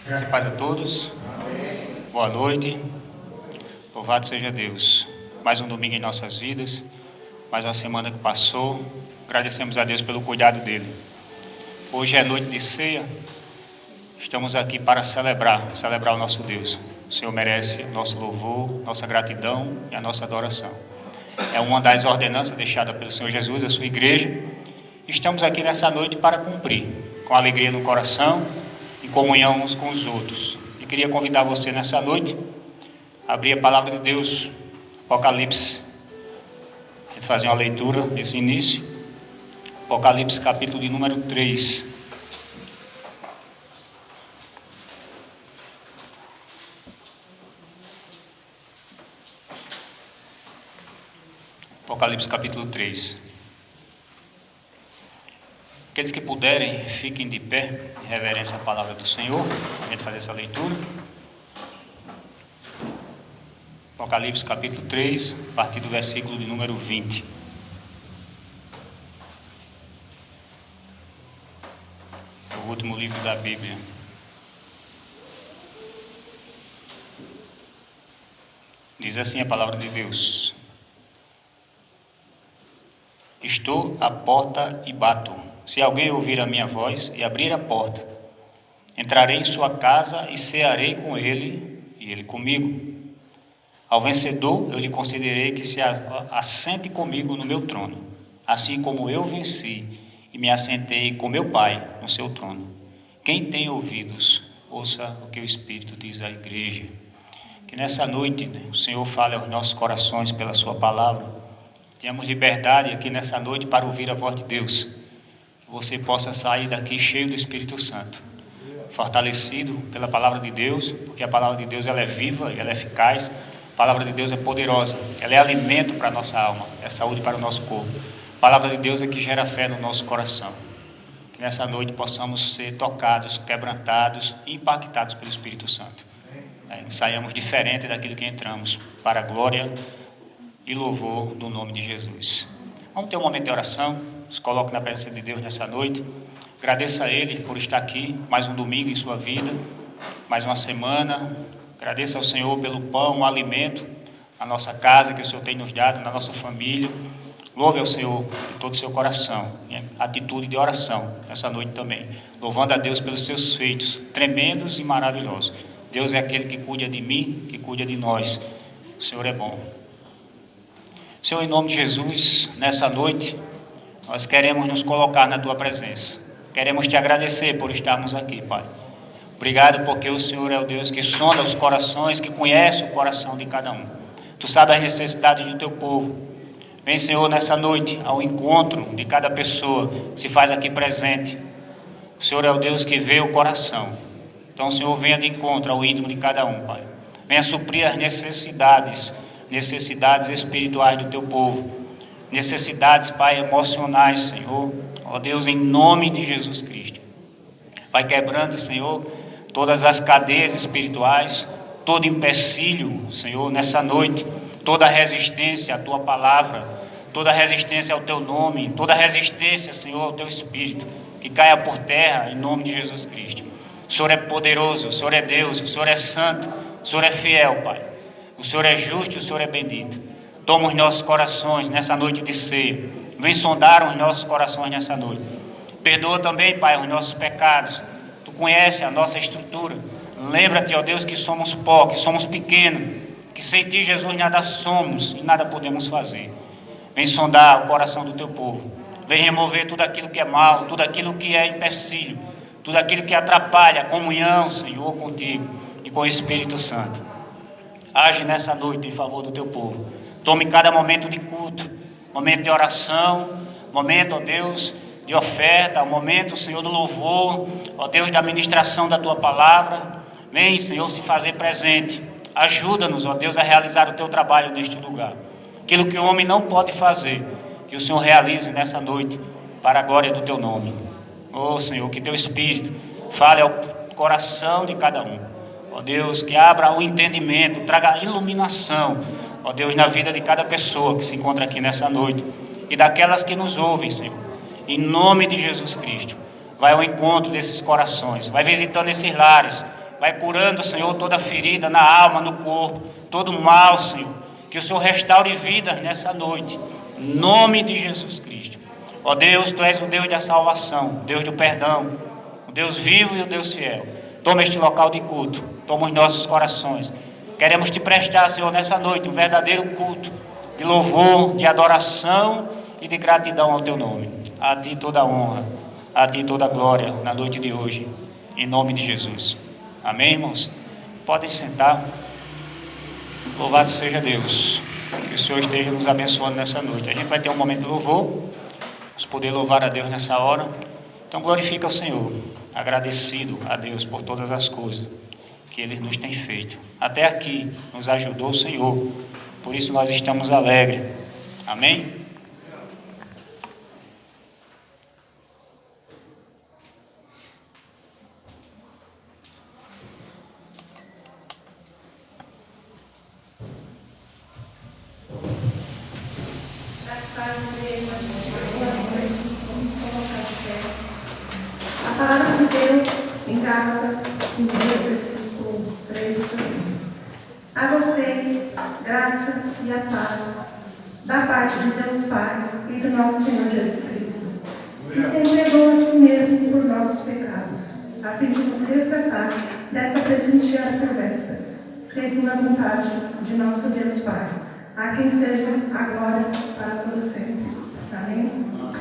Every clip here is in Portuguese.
Graça e paz a todos. Boa noite. Louvado seja Deus. Mais um domingo em nossas vidas. Mais uma semana que passou. Agradecemos a Deus pelo cuidado dele. Hoje é noite de ceia. Estamos aqui para celebrar o nosso Deus. O Senhor merece nosso louvor, nossa gratidão e a nossa adoração. É uma das ordenanças deixadas pelo Senhor Jesus, a sua igreja. Estamos aqui nessa noite para cumprir, com alegria no coração, em comunhão uns com os outros. E queria convidar você nessa noite a abrir a palavra de Deus, Apocalipse. A gente fazer uma leitura desse início. Apocalipse, capítulo de número 3. Apocalipse, capítulo 3. Aqueles que puderem, fiquem de pé, em reverência à palavra do Senhor, para a gente fazer essa leitura. Apocalipse capítulo 3, a partir do versículo de número 20. O último livro da Bíblia. Diz assim a palavra de Deus: Estou à porta e bato. Se alguém ouvir a minha voz e abrir a porta, entrarei em sua casa e cearei com ele e ele comigo. Ao vencedor eu lhe concederei que se assente comigo no meu trono, assim como eu venci e me assentei com meu Pai no seu trono. Quem tem ouvidos, ouça o que o Espírito diz à igreja. Que nessa noite o Senhor fale aos nossos corações pela sua palavra. Tenhamos liberdade aqui nessa noite para ouvir a voz de Deus. Que você possa sair daqui cheio do Espírito Santo, fortalecido pela palavra de Deus, porque a palavra de Deus ela é viva, ela é eficaz. A palavra de Deus é poderosa, ela é alimento para a nossa alma, é saúde para o nosso corpo. A palavra de Deus é que gera fé no nosso coração. Que nessa noite possamos ser tocados, quebrantados e impactados pelo Espírito Santo. Saiamos diferente daquilo que entramos, para a glória e louvor do nome de Jesus. Vamos ter um momento de oração. Se coloque na presença de Deus nessa noite. Agradeça a Ele por estar aqui, mais um domingo em sua vida, mais uma semana. Agradeça ao Senhor pelo pão, o alimento, a nossa casa que o Senhor tem nos dado, na nossa família. Louve ao Senhor de todo o seu coração, atitude de oração nessa noite também, louvando a Deus pelos seus feitos tremendos e maravilhosos. Deus é aquele que cuida de mim, que cuida de nós. O Senhor é bom. Senhor, em nome de Jesus, nessa noite, nós queremos nos colocar na Tua presença. Queremos Te agradecer por estarmos aqui, Pai. Obrigado porque o Senhor é o Deus que sonda os corações, que conhece o coração de cada um. Tu sabes as necessidades do Teu povo. Vem, Senhor, nessa noite, ao encontro de cada pessoa que se faz aqui presente. O Senhor é o Deus que vê o coração. Então, o Senhor, venha de encontro ao íntimo de cada um, Pai. Venha suprir as necessidades espirituais do Teu povo. Necessidades, Pai, emocionais, Senhor. Ó Deus, em nome de Jesus Cristo. Vai quebrando, Senhor, todas as cadeias espirituais, todo empecilho, Senhor, nessa noite, toda resistência à Tua palavra, toda resistência ao Teu nome, toda resistência, Senhor, ao Teu Espírito, que caia por terra em nome de Jesus Cristo. O Senhor é poderoso, o Senhor é Deus, o Senhor é santo, o Senhor é fiel, Pai. O Senhor é justo e o Senhor é bendito. Toma os nossos corações nessa noite de ceia. Vem sondar os nossos corações nessa noite. Perdoa também, Pai, os nossos pecados. Tu conheces a nossa estrutura. Lembra-te, ó Deus, que somos pó, que somos pequenos, que sem Ti, Jesus, nada somos e nada podemos fazer. Vem sondar o coração do Teu povo. Vem remover tudo aquilo que é mal, tudo aquilo que é empecilho, tudo aquilo que atrapalha a comunhão, Senhor, contigo e com o Espírito Santo. Age nessa noite em favor do Teu povo. Tome cada momento de culto, momento de oração, momento, ó Deus, de oferta, momento, Senhor, do louvor, ó Deus, da ministração da Tua palavra. Vem, Senhor, se fazer presente. Ajuda-nos, ó Deus, a realizar o Teu trabalho neste lugar. Aquilo que o homem não pode fazer, que o Senhor realize nessa noite, para a glória do Teu nome. Ó Senhor, que Teu Espírito fale ao coração de cada um. Ó Deus, que abra o entendimento, traga iluminação, ó Deus, na vida de cada pessoa que se encontra aqui nessa noite. e daquelas que nos ouvem, Senhor. Em nome de Jesus Cristo. Vai ao encontro desses corações, vai visitando esses lares, vai curando, Senhor, toda ferida na alma, no corpo, todo mal, Senhor. Que o Senhor restaure vidas nessa noite, em nome de Jesus Cristo. Ó Deus, Tu és o Deus da salvação, Deus do perdão, o Deus vivo e o Deus fiel. Toma este local de culto, toma os nossos corações. Queremos Te prestar, Senhor, nessa noite um verdadeiro culto de louvor, de adoração e de gratidão ao Teu nome. A Ti toda a honra, a Ti toda a glória na noite de hoje, em nome de Jesus. Amém, irmãos? Podem sentar. Louvado seja Deus. Que o Senhor esteja nos abençoando nessa noite. A gente vai ter um momento de louvor. Vamos poder louvar a Deus nessa hora. Então glorifica o Senhor. Agradecido a Deus por todas as coisas que Ele nos tem feito. Até aqui nos ajudou o Senhor. Por isso nós estamos alegres. Amém? A palavra de Deus em Gálatas, 1, versículo 3, diz assim: a vocês, graça e a paz, da parte de Deus Pai e do nosso Senhor Jesus Cristo, que se entregou a si mesmo por nossos pecados, a fim de nos resgatar desta presente era perversa, segundo a vontade de nosso Deus Pai, a quem seja agora para todo sempre. Amém? Amado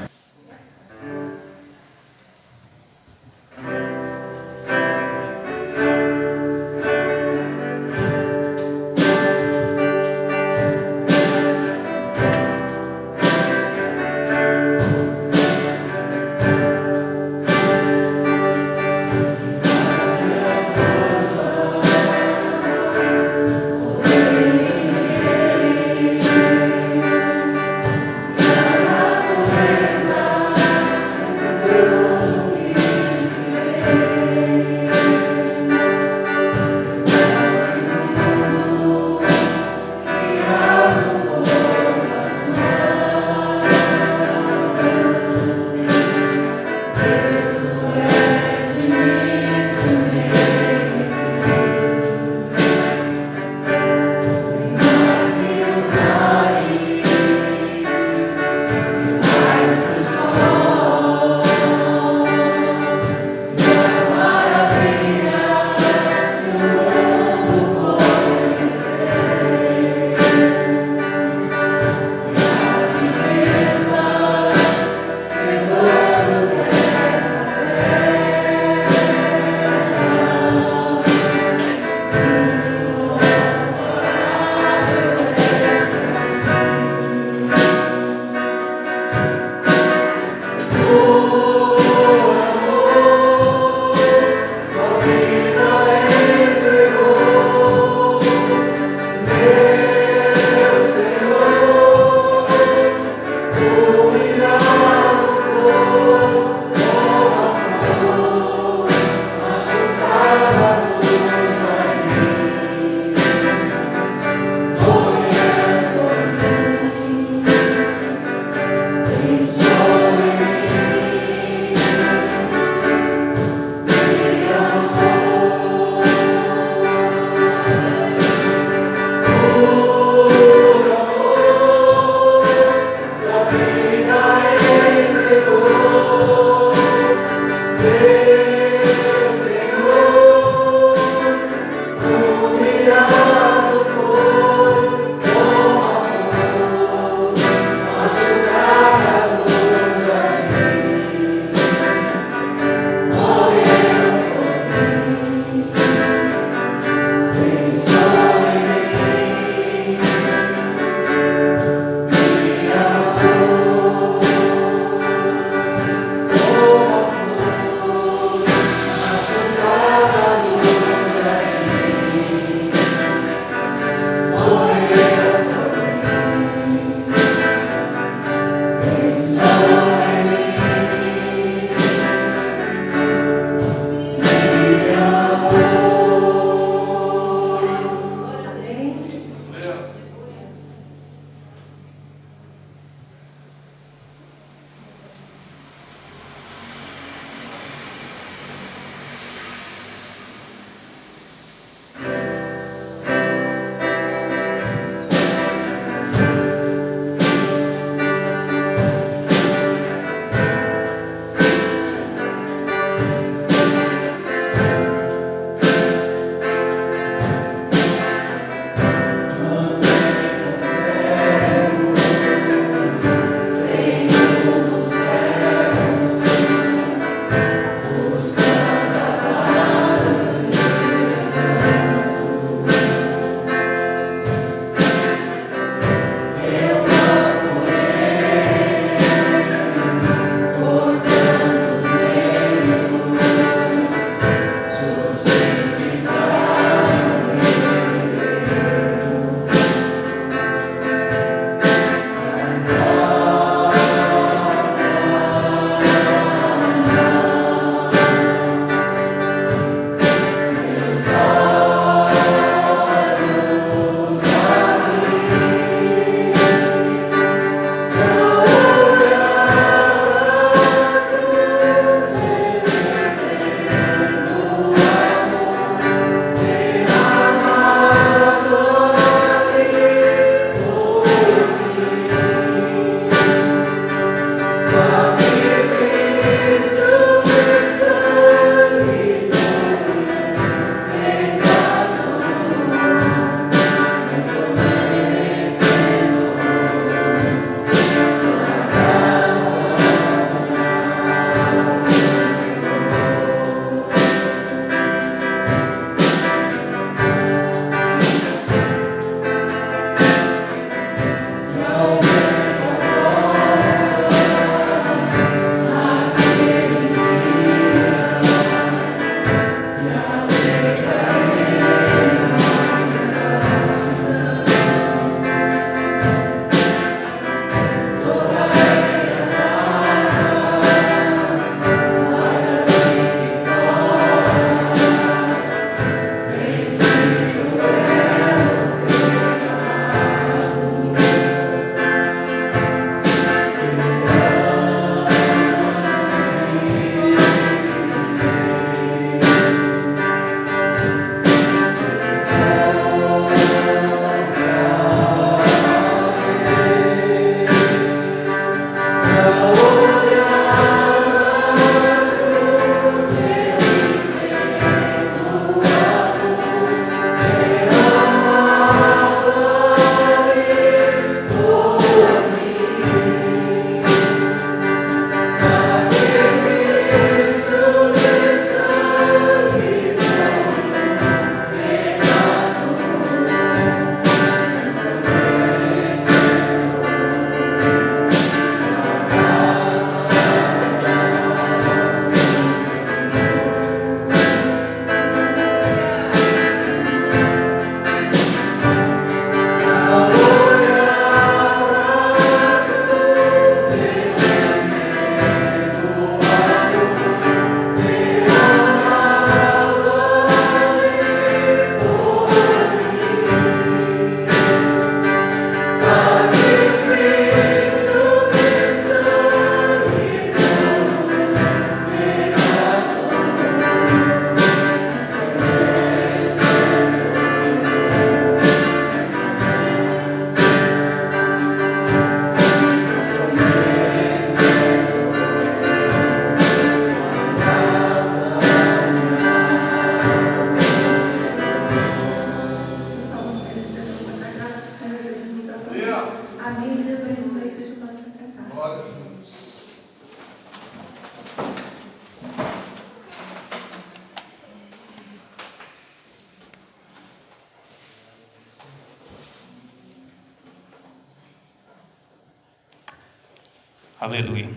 Aleluia.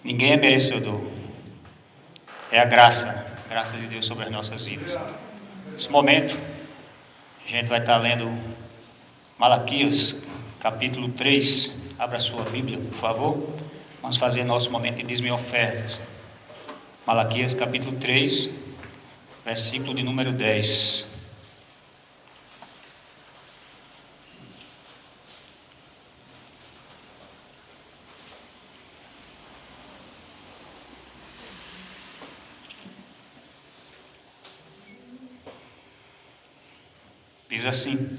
Ninguém é merecedor. É a graça de Deus sobre as nossas vidas. Nesse momento, a gente vai estar lendo Malaquias, capítulo 3. Abra a sua Bíblia, por favor. Vamos fazer nosso momento de dízimo e ofertas. Malaquias, capítulo 3, versículo de número 10. Diz assim,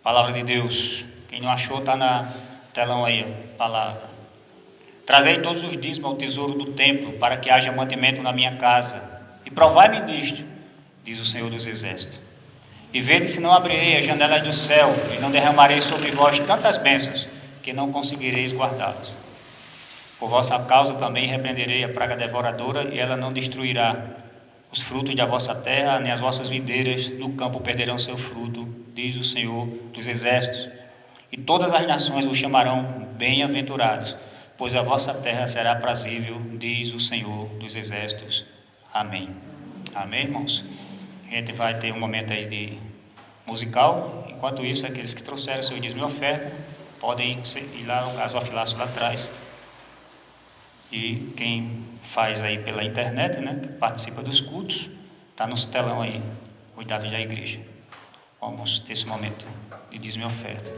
palavra de Deus. Quem não achou, está na telão aí, a palavra. Trazei todos os dízimos ao tesouro do templo, para que haja mantimento na minha casa. E provai-me disto, diz o Senhor dos Exércitos. E vede se não abrirei as janelas do céu, e não derramarei sobre vós tantas bênçãos, que não conseguireis guardá-las. Por vossa causa também repreenderei a praga devoradora, e ela não destruirá os frutos da vossa terra, nem as vossas videiras no campo perderão seu fruto, diz o Senhor dos Exércitos. E todas as nações vos chamarão bem-aventurados, pois a vossa terra será aprazível, diz o Senhor dos Exércitos. Amém. Amém, irmãos? A gente vai ter um momento aí de musical. Enquanto isso, aqueles que trouxeram seu dízimo e oferta podem ir lá no gasofilaço lá atrás. E quem faz aí pela internet, né, que participa dos cultos, está no telão aí, cuidado da igreja. Vamos ter esse momento de dízimo e oferta.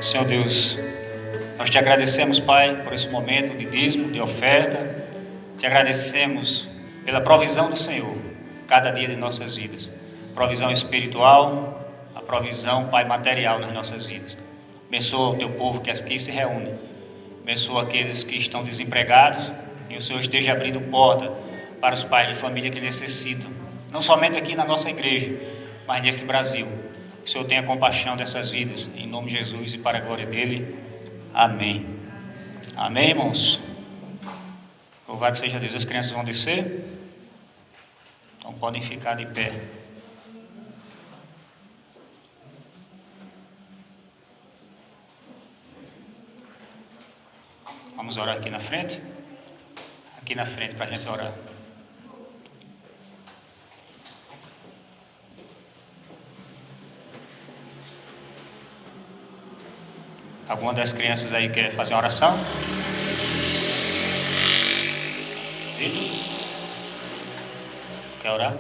Senhor Deus, nós te agradecemos, Pai, por esse momento de dízimo, de oferta. Te agradecemos pela provisão do Senhor, cada dia de nossas vidas. Provisão espiritual, a provisão, Pai, material nas nossas vidas. Abençoa o teu povo que aqui se reúne. Abençoa aqueles que estão desempregados e o Senhor esteja abrindo porta para os pais de família que necessitam. Não somente aqui na nossa igreja, mas nesse Brasil. Que o Senhor tenha compaixão dessas vidas, em nome de Jesus e para a glória dele. Amém. Amém, irmãos? Louvado seja Deus. As crianças vão descer, então podem ficar de pé. Vamos orar aqui na frente? Aqui na frente para a gente orar. Alguma das crianças aí quer fazer uma oração? Vitor? Quer orar?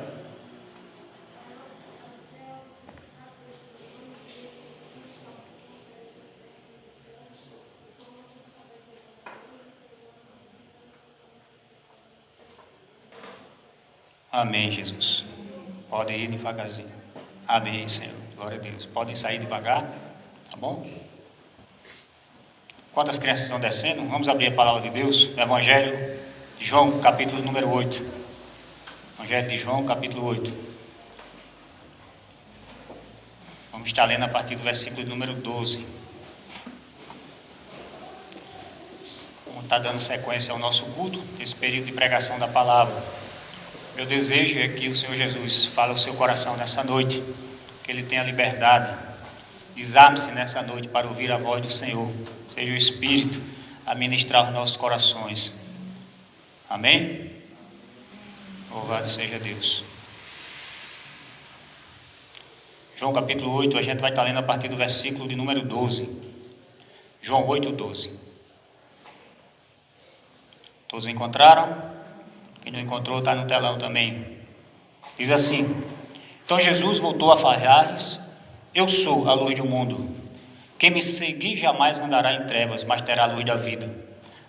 Amém, Jesus. Podem ir devagarzinho. Amém, Senhor. Glória a Deus. Podem sair devagar, tá bom? Enquanto as crianças estão descendo, vamos abrir a palavra de Deus, o Evangelho de João, capítulo número 8. Evangelho de João, capítulo 8. Vamos estar lendo a partir do versículo número 12. Vamos estar dando sequência ao nosso culto, esse período de pregação da palavra. Meu desejo é que o Senhor Jesus fale ao seu coração nessa noite, que Ele tenha liberdade. Desarme-se nessa noite para ouvir a voz do Senhor. Seja o Espírito a ministrar os nossos corações. Amém? Louvado seja Deus. João capítulo 8, a gente vai estar lendo a partir do versículo de número 12. João 8, 12. Todos encontraram? Quem não encontrou está no telão também. Diz assim: então Jesus voltou a falar-lhes: eu sou a luz do mundo. Quem me seguir jamais andará em trevas, mas terá a luz da vida.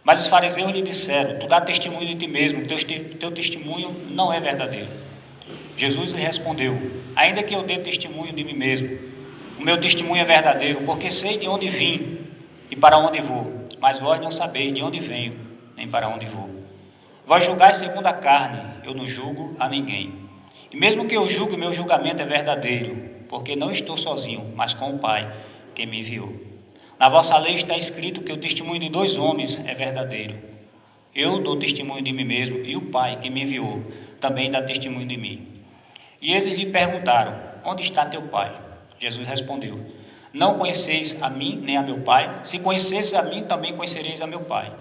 Mas os fariseus lhe disseram: tu dá testemunho de ti mesmo, teu testemunho não é verdadeiro. Jesus lhe respondeu: ainda que eu dê testemunho de mim mesmo, o meu testemunho é verdadeiro, porque sei de onde vim e para onde vou, mas vós não sabeis de onde venho, nem para onde vou. Vós julgais segundo a carne, eu não julgo a ninguém. E mesmo que eu julgue, meu julgamento é verdadeiro, porque não estou sozinho, mas com o Pai que me enviou. Na vossa lei está escrito que o testemunho de 2 homens é verdadeiro. Eu dou testemunho de mim mesmo, e o Pai que me enviou também dá testemunho de mim. E eles lhe perguntaram: onde está teu Pai? Jesus respondeu: não conheceis a mim nem a meu Pai? Se conhecesseis a mim, também conhecereis a meu Pai.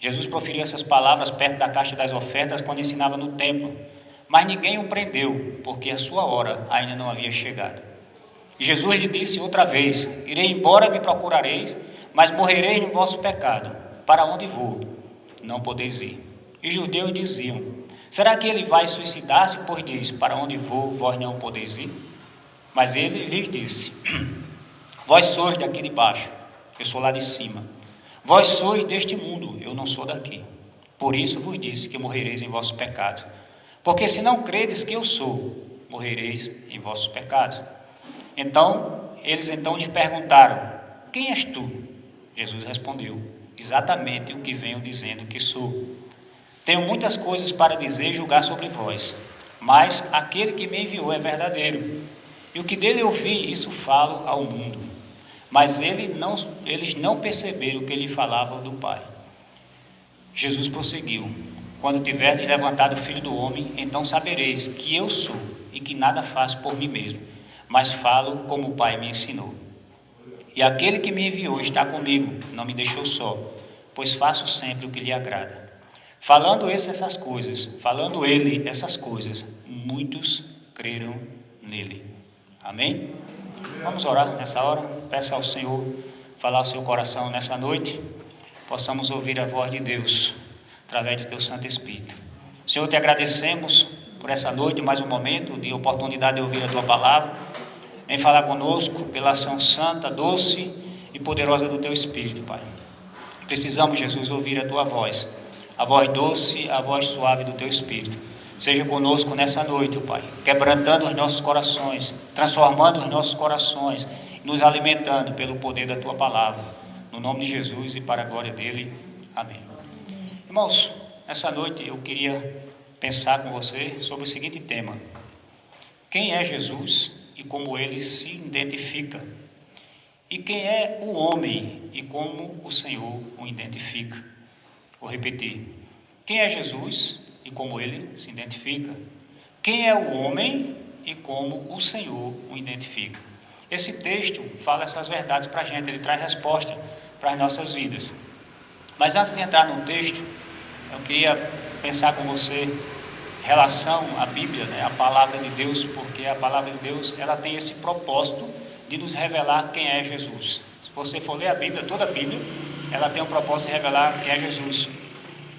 Jesus proferiu essas palavras perto da caixa das ofertas quando ensinava no templo, mas ninguém o prendeu, porque a sua hora ainda não havia chegado. E Jesus lhe disse outra vez: irei embora, me procurareis, mas morrereis no vosso pecado. Para onde vou, não podeis ir. E os judeus diziam: será que ele vai suicidar-se, pois diz: para onde vou, vós não podeis ir? Mas ele lhes disse: vós sois daqui de baixo, eu sou lá de cima. Vós sois deste mundo, eu não sou daqui. Por isso vos disse que morrereis em vossos pecados. Porque se não credes que eu sou, morrereis em vossos pecados. Eles lhe perguntaram: quem és tu? Jesus respondeu: exatamente o que venho dizendo que sou. Tenho muitas coisas para dizer e julgar sobre vós, mas aquele que me enviou é verdadeiro. E o que dele ouvi, isso falo ao mundo. Mas eles não perceberam que lhe falava do Pai. Jesus prosseguiu: quando tiverdes levantado o Filho do Homem, então sabereis que eu sou e que nada faço por mim mesmo, mas falo como o Pai me ensinou. E aquele que me enviou está comigo, não me deixou só, pois faço sempre o que lhe agrada. Falando ele essas coisas, muitos creram nele. Amém? Vamos orar nessa hora. Peça ao Senhor falar ao seu coração nessa noite, possamos ouvir a voz de Deus através do teu Santo Espírito. Senhor, te agradecemos por essa noite, mais um momento de oportunidade de ouvir a tua palavra. Vem falar conosco pela ação santa, doce e poderosa do teu Espírito, Pai. Precisamos, Jesus, ouvir a tua voz, a voz doce, a voz suave do teu Espírito. Seja conosco nessa noite, Pai, quebrantando os nossos corações, transformando os nossos corações, nos alimentando pelo poder da tua palavra. No nome de Jesus e para a glória dele. Amém. Irmãos, nessa noite eu queria pensar com você sobre o seguinte tema: quem é Jesus e como ele se identifica? E quem é o homem e como o Senhor o identifica? Vou repetir: quem é Jesus e como ele se identifica? Quem é o homem e como o Senhor o identifica? Esse texto fala essas verdades para a gente, ele traz resposta para as nossas vidas. Mas antes de entrar no texto, eu queria pensar com você em relação à Bíblia, a palavra de Deus, porque a palavra de Deus ela tem esse propósito de nos revelar quem é Jesus. Se você for ler a Bíblia, toda a Bíblia, ela tem o propósito de revelar quem é Jesus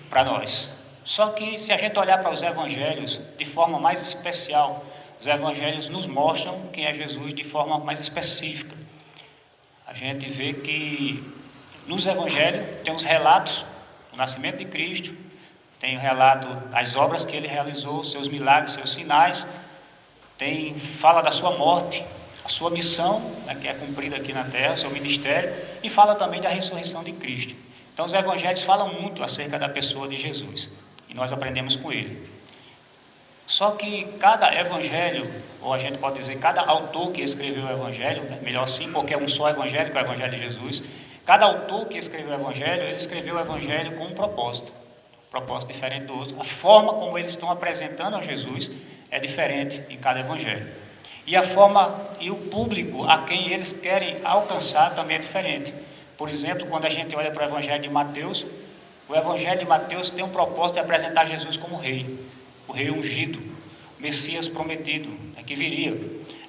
para nós. Só que se a gente olhar para os evangelhos de forma mais especial, os evangelhos nos mostram quem é Jesus de forma mais específica. A gente vê que nos evangelhos tem os relatos do nascimento de Cristo, tem o relato das obras que ele realizou, seus milagres, seus sinais, fala da sua morte, a sua missão, que é cumprida aqui na terra, seu ministério, e fala também da ressurreição de Cristo. Então os evangelhos falam muito acerca da pessoa de Jesus, e nós aprendemos com ele. Só que cada evangelho, ou a gente pode dizer, cada autor que escreveu o evangelho, melhor assim, porque é um só evangelho, que é o evangelho de Jesus, cada autor que escreveu o evangelho, ele escreveu o evangelho com um propósito diferente do outro. A forma como eles estão apresentando a Jesus é diferente em cada evangelho. E a forma e o público a quem eles querem alcançar também é diferente. Por exemplo, quando a gente olha para o Evangelho de Mateus, o Evangelho de Mateus tem um propósito de apresentar Jesus como rei, o rei ungido, o Messias prometido, que viria.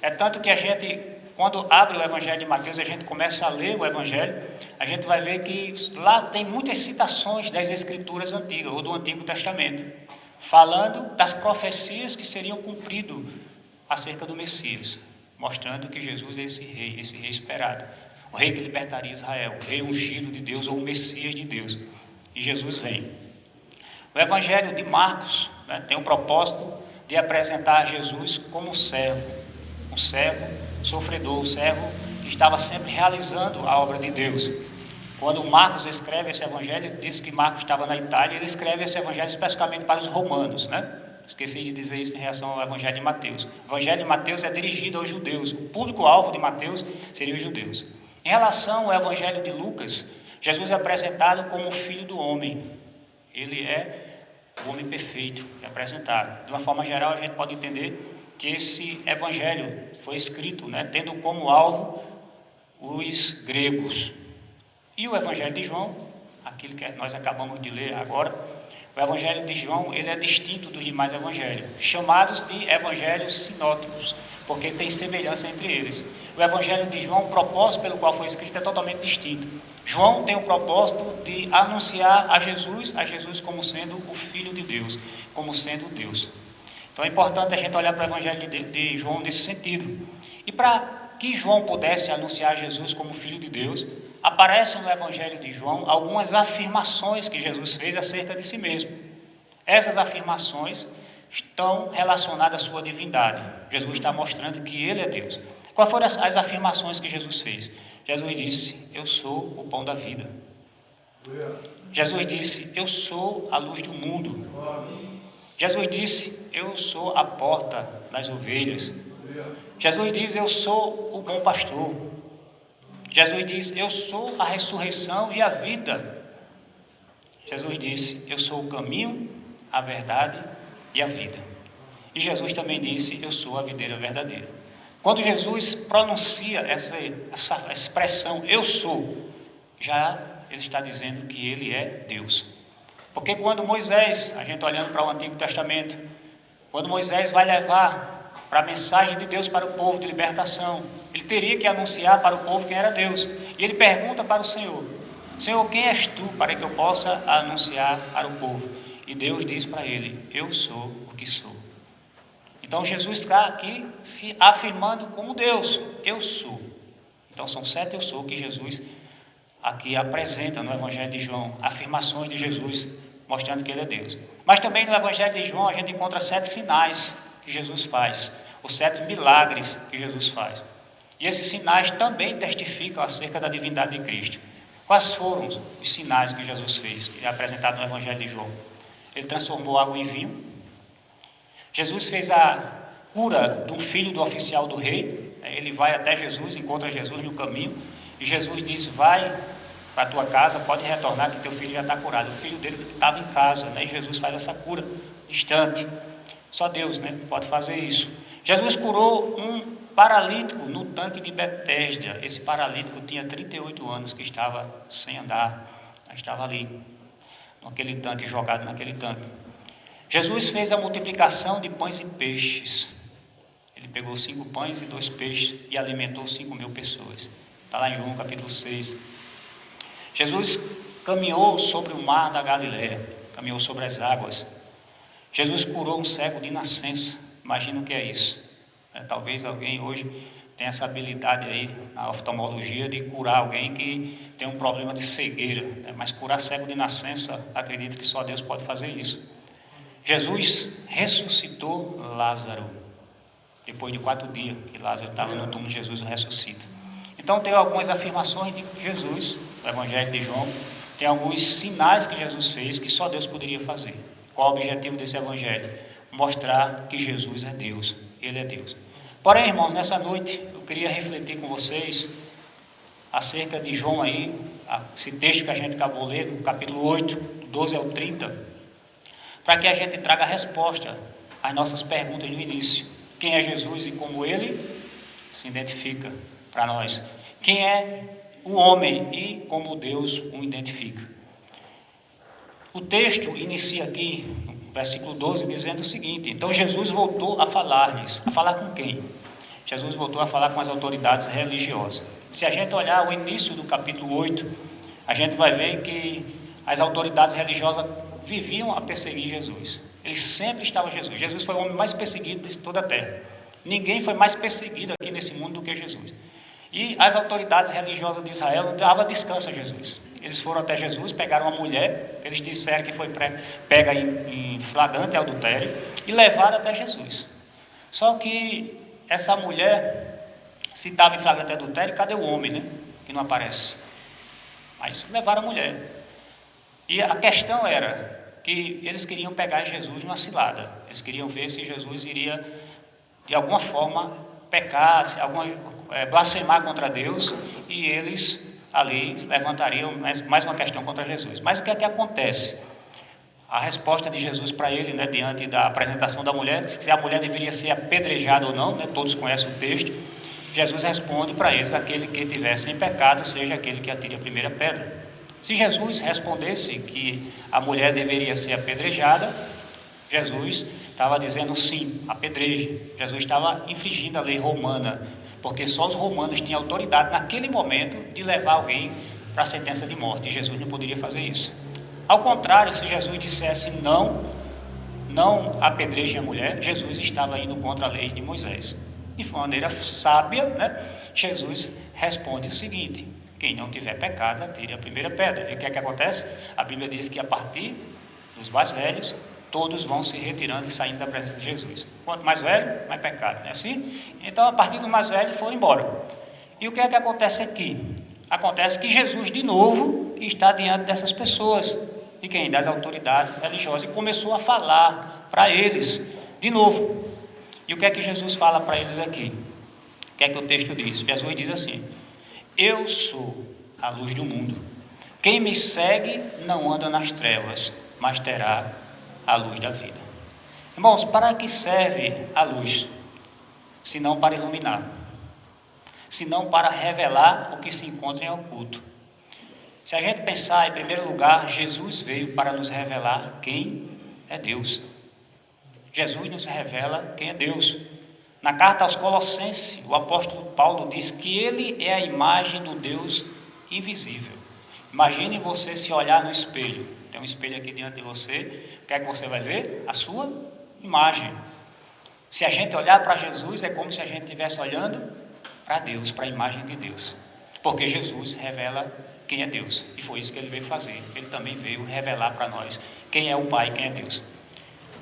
É tanto que a gente, quando abre o Evangelho de Mateus, a gente começa a ler o Evangelho, a gente vai ver que lá tem muitas citações das Escrituras antigas, ou do Antigo Testamento, falando das profecias que seriam cumpridas acerca do Messias, mostrando que Jesus é esse rei esperado, o rei que libertaria Israel, o rei ungido de Deus, ou o Messias de Deus. E Jesus vem. O Evangelho de Marcos, né, tem o propósito de apresentar Jesus como um servo sofredor, um servo que estava sempre realizando a obra de Deus. Quando Marcos escreve esse Evangelho, ele diz que Marcos estava na Itália, ele escreve esse Evangelho especificamente para os romanos, né? Esqueci de dizer isso em relação ao Evangelho de Mateus. O Evangelho de Mateus é dirigido aos judeus, o público-alvo de Mateus seriam os judeus. Em relação ao Evangelho de Lucas, Jesus é apresentado como o Filho do Homem. Ele é o homem perfeito, é apresentado. De uma forma geral, a gente pode entender que esse Evangelho foi escrito, né, tendo como alvo os gregos. E o Evangelho de João, aquilo que nós acabamos de ler agora, o Evangelho de João, ele é distinto dos demais evangelhos, chamados de evangelhos sinóticos, porque tem semelhança entre eles. O Evangelho de João, o propósito pelo qual foi escrito é totalmente distinto. João tem o propósito de anunciar a Jesus como sendo o Filho de Deus, como sendo Deus. Então é importante a gente olhar para o Evangelho de João nesse sentido. E para que João pudesse anunciar Jesus como Filho de Deus, aparecem no Evangelho de João algumas afirmações que Jesus fez acerca de si mesmo. Essas afirmações estão relacionadas à sua divindade. Jesus está mostrando que Ele é Deus. Quais foram as afirmações que Jesus fez? Jesus disse: eu sou o pão da vida. Jesus disse: eu sou a luz do mundo. Jesus disse: eu sou a porta das ovelhas. Jesus diz: eu sou o bom pastor. Jesus diz: eu sou a ressurreição e a vida. Jesus disse: eu sou o caminho, a verdade e a vida. E Jesus também disse: eu sou a videira verdadeira. Quando Jesus pronuncia essa expressão, eu sou, já ele está dizendo que ele é Deus. Porque quando Moisés, a gente olhando para o Antigo Testamento, quando Moisés vai levar para a mensagem de Deus para o povo de libertação, ele teria que anunciar para o povo quem era Deus. E ele pergunta para o Senhor: Senhor, quem és tu para que eu possa anunciar para o povo? E Deus diz para ele: eu sou o que sou. Então Jesus está aqui se afirmando como Deus: eu sou. Então são 7 eu sou que Jesus aqui apresenta no Evangelho de João, afirmações de Jesus mostrando que ele é Deus. Mas também no Evangelho de João a gente encontra 7 sinais que Jesus faz, os 7 milagres que Jesus faz. E esses sinais também testificam acerca da divindade de Cristo. Quais foram os sinais que Jesus fez, que é apresentado no Evangelho de João? Ele transformou água em vinho. Jesus fez a cura de um filho do oficial do rei. Ele vai até Jesus, encontra Jesus no caminho, e Jesus diz: vai para a tua casa, pode retornar que teu filho já está curado. O filho dele estava em casa, né? E Jesus faz essa cura distante. Só Deus, né, pode fazer isso. Jesus curou um paralítico no tanque de Betesda. Esse paralítico tinha 38 anos que estava sem andar, estava ali, naquele tanque, jogado naquele tanque. Jesus fez a multiplicação de pães e peixes. Ele pegou 5 pães e 2 peixes e alimentou 5.000 pessoas. Está lá em João capítulo 6. Jesus caminhou sobre o mar da Galileia, caminhou sobre as águas. Jesus curou um cego de nascença. Imagina o que é isso. Talvez alguém hoje tenha essa habilidade aí na oftalmologia de curar alguém que tem um problema de cegueira, mas curar cego de nascença, acredito que só Deus pode fazer isso. Jesus ressuscitou Lázaro, depois de 4 dias que Lázaro estava no túmulo, Jesus o ressuscita. Então tem algumas afirmações de Jesus, no Evangelho de João, tem alguns sinais que Jesus fez que só Deus poderia fazer. Qual o objetivo desse Evangelho? Mostrar que Jesus é Deus, Ele é Deus. Porém, irmãos, nessa noite eu queria refletir com vocês acerca de João aí, esse texto que a gente acabou de ler, no capítulo 8, do 12 ao 30, para que a gente traga a resposta às nossas perguntas no início. Quem é Jesus e como Ele se identifica para nós? Quem é o homem e como Deus o identifica. O texto inicia aqui, no versículo 12, dizendo o seguinte: então Jesus voltou a falar-lhes. A falar com quem? Jesus voltou a falar com as autoridades religiosas. Se a gente olhar o início do capítulo 8, a gente vai ver que as autoridades religiosas viviam a perseguir Jesus. Eles sempre estavam Jesus. Jesus foi o homem mais perseguido de toda a terra. Ninguém foi mais perseguido aqui nesse mundo do que Jesus. E as autoridades religiosas de Israel não davam descanso a Jesus. Eles foram até Jesus, pegaram uma mulher, eles disseram que foi pega em flagrante adultério, e levaram até Jesus. Só que essa mulher, se estava em flagrante adultério, cadê o homem, né? Que não aparece. Mas levaram a mulher. E a questão era que eles queriam pegar Jesus numa cilada. Eles queriam ver se Jesus iria, de alguma forma, pecar, blasfemar contra Deus, e eles ali levantariam mais uma questão contra Jesus. Mas o que é que acontece? A resposta de Jesus para ele, né, diante da apresentação da mulher, se a mulher deveria ser apedrejada ou não, né, todos conhecem o texto. Jesus responde para eles: aquele que tiver sem pecado, seja aquele que atire a primeira pedra. Se Jesus respondesse que a mulher deveria ser apedrejada, Jesus estava dizendo sim, apedreje. Jesus estava infringindo a lei romana, porque só os romanos tinham autoridade naquele momento de levar alguém para a sentença de morte, e Jesus não poderia fazer isso. Ao contrário, se Jesus dissesse não apedrejem a mulher, Jesus estava indo contra a lei de Moisés. De maneira sábia, né, Jesus responde o seguinte: quem não tiver pecado, atire a primeira pedra. E o que é que acontece? A Bíblia diz que a partir dos mais velhos, todos vão se retirando e saindo da presença de Jesus. Quanto mais velho, mais pecado, não é assim? Então, a partir dos mais velhos, foram embora. E o que é que acontece aqui? Acontece que Jesus, de novo, está diante dessas pessoas, de quem? Das autoridades religiosas, e começou a falar para eles, de novo. E o que é que Jesus fala para eles aqui? O que é que o texto diz? Jesus diz assim: eu sou a luz do mundo. Quem me segue não anda nas trevas, mas terá a luz da vida. Irmãos, para que serve a luz? Se não para iluminar, se não para revelar o que se encontra em oculto. Se a gente pensar, em primeiro lugar, Jesus veio para nos revelar quem é Deus. Jesus nos revela quem é Deus. Na carta aos Colossenses, o apóstolo Paulo diz que ele é a imagem do Deus invisível. Imagine você se olhar no espelho. Tem um espelho aqui diante de você. O que é que você vai ver? A sua imagem. Se a gente olhar para Jesus, é como se a gente estivesse olhando para Deus, para a imagem de Deus. Porque Jesus revela quem é Deus. E foi isso que ele veio fazer. Ele também veio revelar para nós quem é o Pai, quem é Deus.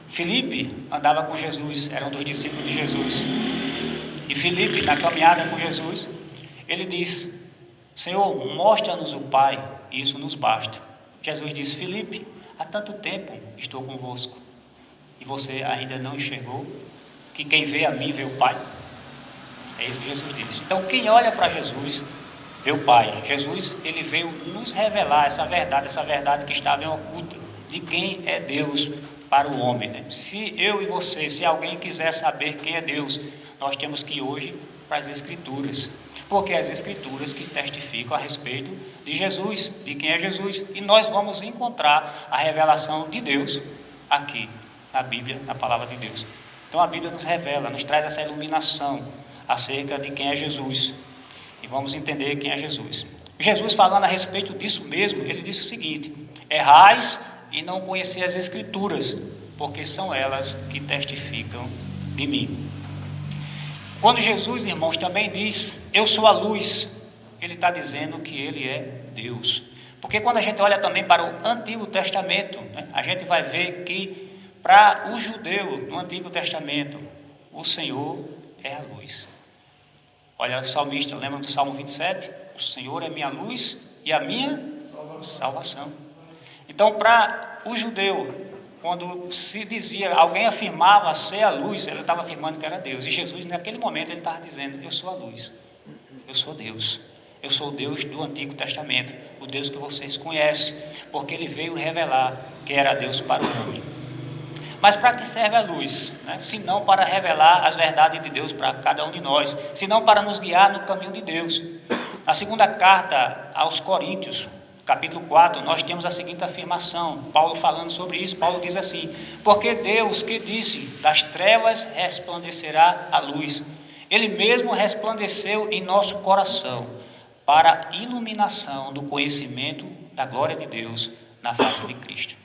Filipe andava com Jesus, era um dos discípulos de Jesus. E Filipe, na caminhada com Jesus, ele diz: Senhor, mostra-nos o Pai, e isso nos basta. Jesus disse: Filipe, há tanto tempo estou convosco, e você ainda não enxergou que quem vê a mim vê o Pai? É isso que Jesus disse. Então, quem olha para Jesus vê o Pai. Jesus, ele veio nos revelar essa verdade que estava em oculta, de quem é Deus para o homem, né? Se eu e você, se alguém quiser saber quem é Deus, nós temos que ir hoje para as Escrituras, porque é as Escrituras que testificam a respeito de Jesus, de quem é Jesus, e nós vamos encontrar a revelação de Deus aqui na Bíblia, na palavra de Deus. Então a Bíblia nos revela, nos traz essa iluminação acerca de quem é Jesus, e vamos entender quem é Jesus. Jesus, falando a respeito disso mesmo, ele disse o seguinte: errais e não conhecer as Escrituras, porque são elas que testificam de mim. Quando Jesus, irmãos, também diz: eu sou a luz, ele está dizendo que ele é Deus. Porque quando a gente olha também para o Antigo Testamento, né, a gente vai ver que para o judeu no Antigo Testamento, o Senhor é a luz. Olha, o salmista, lembra do Salmo 27? O Senhor é minha luz e a minha salvação. Então, para o judeu, quando se dizia, alguém afirmava ser a luz, ele estava afirmando que era Deus. E Jesus, naquele momento, ele estava dizendo: eu sou a luz, eu sou Deus. Eu sou o Deus do Antigo Testamento, o Deus que vocês conhecem, porque ele veio revelar que era Deus para o homem. Mas para que serve a luz? Né? Se não para revelar as verdades de Deus para cada um de nós, se não para nos guiar no caminho de Deus. Na segunda carta aos Coríntios, capítulo 4, nós temos a seguinte afirmação, Paulo falando sobre isso. Paulo diz assim: porque Deus que disse, das trevas resplandecerá a luz, Ele mesmo resplandeceu em nosso coração, para a iluminação do conhecimento da glória de Deus na face de Cristo.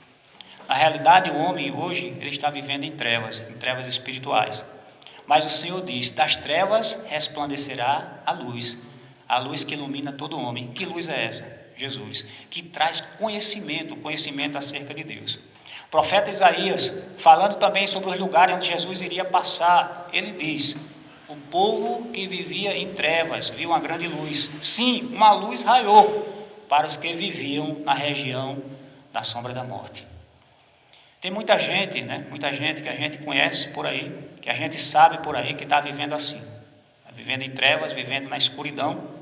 Na realidade, o homem hoje, ele está vivendo em trevas espirituais. Mas o Senhor diz, das trevas resplandecerá a luz que ilumina todo homem. Que luz é essa? Jesus, que traz conhecimento acerca de Deus. O profeta Isaías, falando também sobre os lugares onde Jesus iria passar, ele diz: o povo que vivia em trevas viu uma grande luz. Sim, uma luz raiou para os que viviam na região da sombra da morte. Tem muita gente, muita gente que a gente conhece por aí, que a gente sabe por aí que está vivendo assim, está vivendo em trevas, vivendo na escuridão.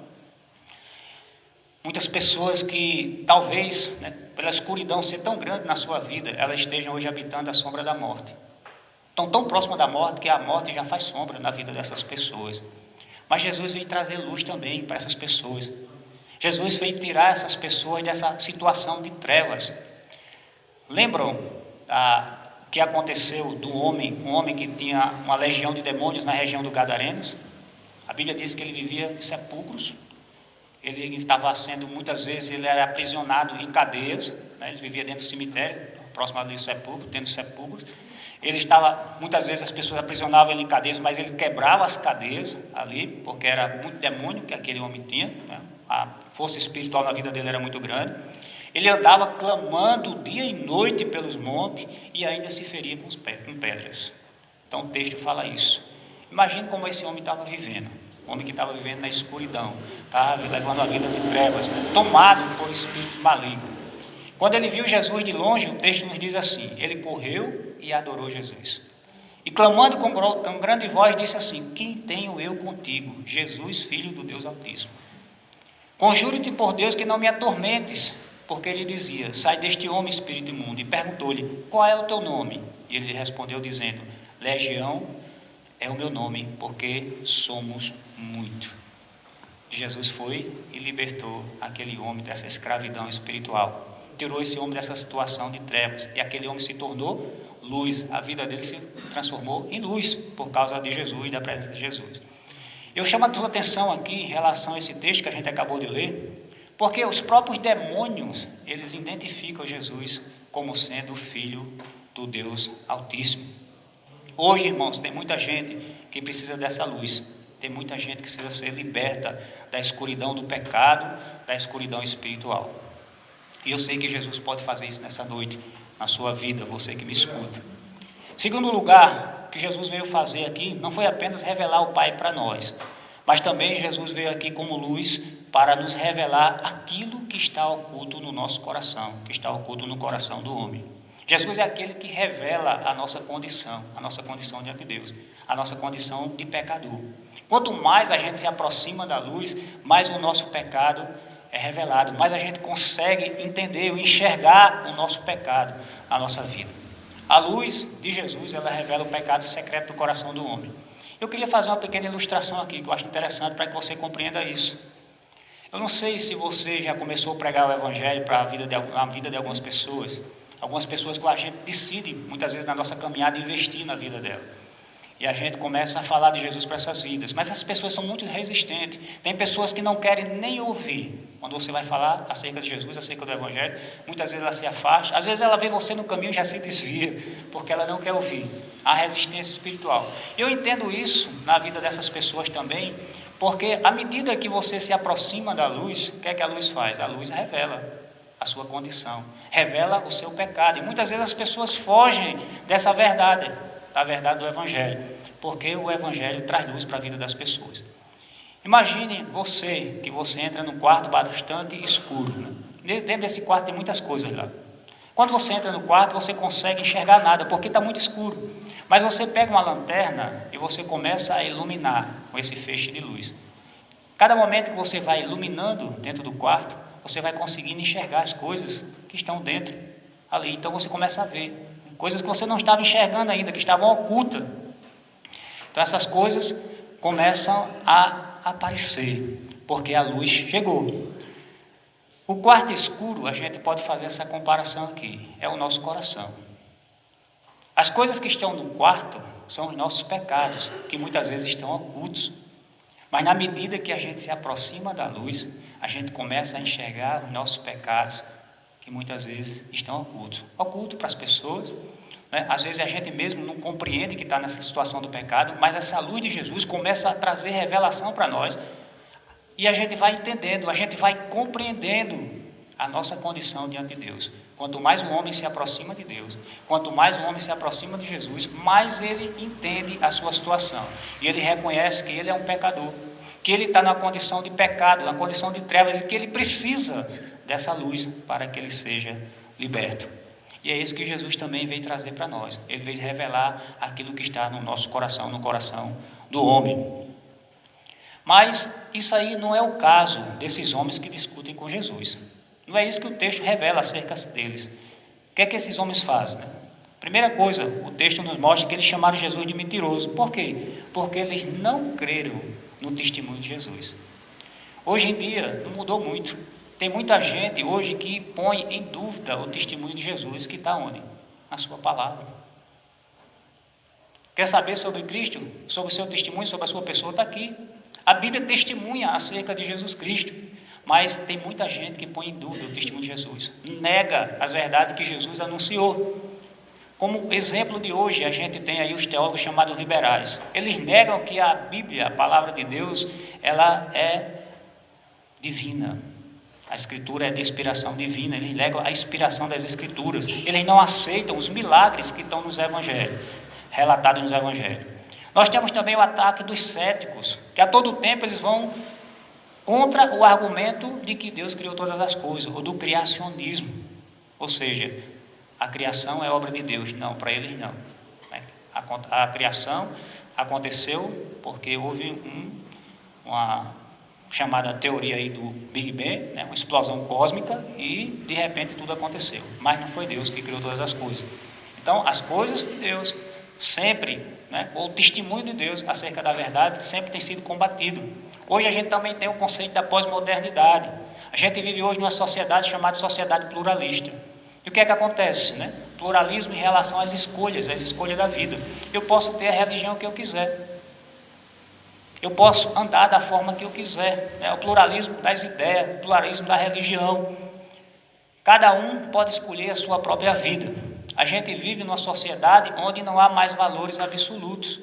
Muitas pessoas que talvez, pela escuridão ser tão grande na sua vida, elas estejam hoje habitando a sombra da morte. Estão tão próximas da morte que a morte já faz sombra na vida dessas pessoas. Mas Jesus veio trazer luz também para essas pessoas. Jesus veio tirar essas pessoas dessa situação de trevas. Lembram o que aconteceu um homem que tinha uma legião de demônios na região do Gadarenos? A Bíblia diz que ele vivia em sepulcros. Ele estava sendo, muitas vezes, ele era aprisionado em cadeias, ele vivia dentro do cemitério, próximo ali do sepulcro, dentro dos sepulcros. Ele estava, muitas vezes as pessoas aprisionavam ele em cadeias, mas ele quebrava as cadeias ali, porque era muito demônio que aquele homem tinha, a força espiritual na vida dele era muito grande. Ele andava clamando dia e noite pelos montes e ainda se feria com pedras. Então o texto fala isso. Imagine como esse homem estava vivendo. Um homem que estava vivendo na escuridão, estava levando a vida de trevas, tomado por espírito maligno. Quando ele viu Jesus de longe, o texto nos diz assim: ele correu e adorou Jesus. E clamando com grande voz, disse assim: quem tenho eu contigo, Jesus, Filho do Deus Altíssimo? Conjuro-te por Deus que não me atormentes. Porque ele dizia: sai deste homem, espírito imundo. E perguntou-lhe: qual é o teu nome? E ele respondeu dizendo: Legião é o meu nome, porque somos muito. Jesus foi e libertou aquele homem dessa escravidão espiritual. Tirou esse homem dessa situação de trevas. E aquele homem se tornou luz. A vida dele se transformou em luz por causa de Jesus e da presença de Jesus. Eu chamo a tua atenção aqui em relação a esse texto que a gente acabou de ler, porque os próprios demônios, eles identificam Jesus como sendo o Filho do Deus Altíssimo. Hoje, irmãos, tem muita gente que precisa dessa luz. Tem muita gente que precisa ser liberta da escuridão do pecado, da escuridão espiritual. E eu sei que Jesus pode fazer isso nessa noite, na sua vida, você que me escuta. Segundo lugar, o que Jesus veio fazer aqui não foi apenas revelar o Pai para nós, mas também Jesus veio aqui como luz para nos revelar aquilo que está oculto no nosso coração, que está oculto no coração do homem. Jesus é aquele que revela a nossa condição diante de Deus, a nossa condição de pecador. Quanto mais a gente se aproxima da luz, mais o nosso pecado é revelado, mais a gente consegue entender ou enxergar o nosso pecado, a nossa vida. A luz de Jesus, ela revela o pecado secreto do coração do homem. Eu queria fazer uma pequena ilustração aqui, que eu acho interessante para que você compreenda isso. Eu não sei se você já começou a pregar o Evangelho para a vida de algumas pessoas que a gente decide, muitas vezes na nossa caminhada, investir na vida dela. E a gente começa a falar de Jesus para essas vidas, mas essas pessoas são muito resistentes. Tem pessoas que não querem nem ouvir. Quando você vai falar acerca de Jesus, acerca do Evangelho, muitas vezes ela se afasta, às vezes ela vê você no caminho e já se desvia, porque ela não quer ouvir. Há resistência espiritual. Eu entendo isso na vida dessas pessoas também, porque à medida que você se aproxima da luz, o que é que a luz faz? A luz revela a sua condição, revela o seu pecado. E muitas vezes as pessoas fogem dessa verdade, da verdade do Evangelho, porque o Evangelho traz luz para a vida das pessoas. Imagine que você entra num quarto bastante escuro. Dentro desse quarto tem muitas coisas lá. Quando você entra no quarto, você consegue enxergar nada, porque está muito escuro. Mas você pega uma lanterna e você começa a iluminar com esse feixe de luz. Cada momento que você vai iluminando dentro do quarto, você vai conseguindo enxergar as coisas que estão dentro ali. Então você começa a ver coisas que você não estava enxergando ainda, que estavam ocultas. Então essas coisas começam a aparecer. porque a luz chegou. O quarto escuro, a gente pode fazer essa comparação aqui, é o nosso coração. As coisas que estão no quarto são os nossos pecados, que muitas vezes estão ocultos. Mas na medida que a gente se aproxima da luz, a gente começa a enxergar os nossos pecados, que muitas vezes estão ocultos. Oculto para as pessoas, né? Às vezes a gente mesmo não compreende que está nessa situação do pecado, mas essa luz de Jesus começa a trazer revelação para nós, e a gente vai entendendo, a gente vai compreendendo a nossa condição diante de Deus. Quanto mais um homem se aproxima de Deus, quanto mais um homem se aproxima de Jesus, mais ele entende a sua situação. E ele reconhece que ele é um pecador, que ele está numa condição de pecado, numa condição de trevas, e que ele precisa dessa luz para que ele seja liberto. E é isso que Jesus também veio trazer para nós. Ele veio revelar aquilo que está no nosso coração, no coração do homem. Mas isso aí não é o caso desses homens que discutem com Jesus. Não é isso que o texto revela acerca deles. O que é que esses homens fazem, né? Primeira coisa, o texto nos mostra que eles chamaram Jesus de mentiroso. Por quê? Porque eles não creram no testemunho de Jesus. Hoje em dia, não mudou muito. Tem muita gente hoje que põe em dúvida o testemunho de Jesus, que está onde? Na sua palavra. Quer saber sobre Cristo? Sobre o seu testemunho, sobre a sua pessoa? Está aqui. A Bíblia testemunha acerca de Jesus Cristo, mas tem muita gente que põe em dúvida o testemunho de Jesus, nega as verdades que Jesus anunciou. Como exemplo de hoje, a gente tem aí os teólogos chamados liberais. Eles negam que a Bíblia, a palavra de Deus, ela é divina. A Escritura é de inspiração divina. Eles negam a inspiração das Escrituras. Eles não aceitam os milagres que estão nos Evangelhos, relatados nos Evangelhos. Nós temos também o ataque dos céticos, que a todo tempo eles vão contra o argumento de que Deus criou todas as coisas, ou do criacionismo. Ou seja, a criação é obra de Deus. Não, para eles não. A criação aconteceu porque houve uma chamada teoria aí do Big Bang, né, uma explosão cósmica, e de repente tudo aconteceu. Mas não foi Deus que criou todas as coisas. Então, as coisas de Deus sempre, né, ou o testemunho de Deus acerca da verdade sempre tem sido combatido. Hoje a gente também tem o conceito da pós-modernidade. A gente vive hoje numa sociedade chamada sociedade pluralista. E o que é que acontece, né? Pluralismo em relação às escolhas da vida. Eu posso ter a religião que eu quiser. Eu posso andar da forma que eu quiser, né? O pluralismo das ideias, o pluralismo da religião. Cada um pode escolher a sua própria vida. A gente vive numa sociedade onde não há mais valores absolutos.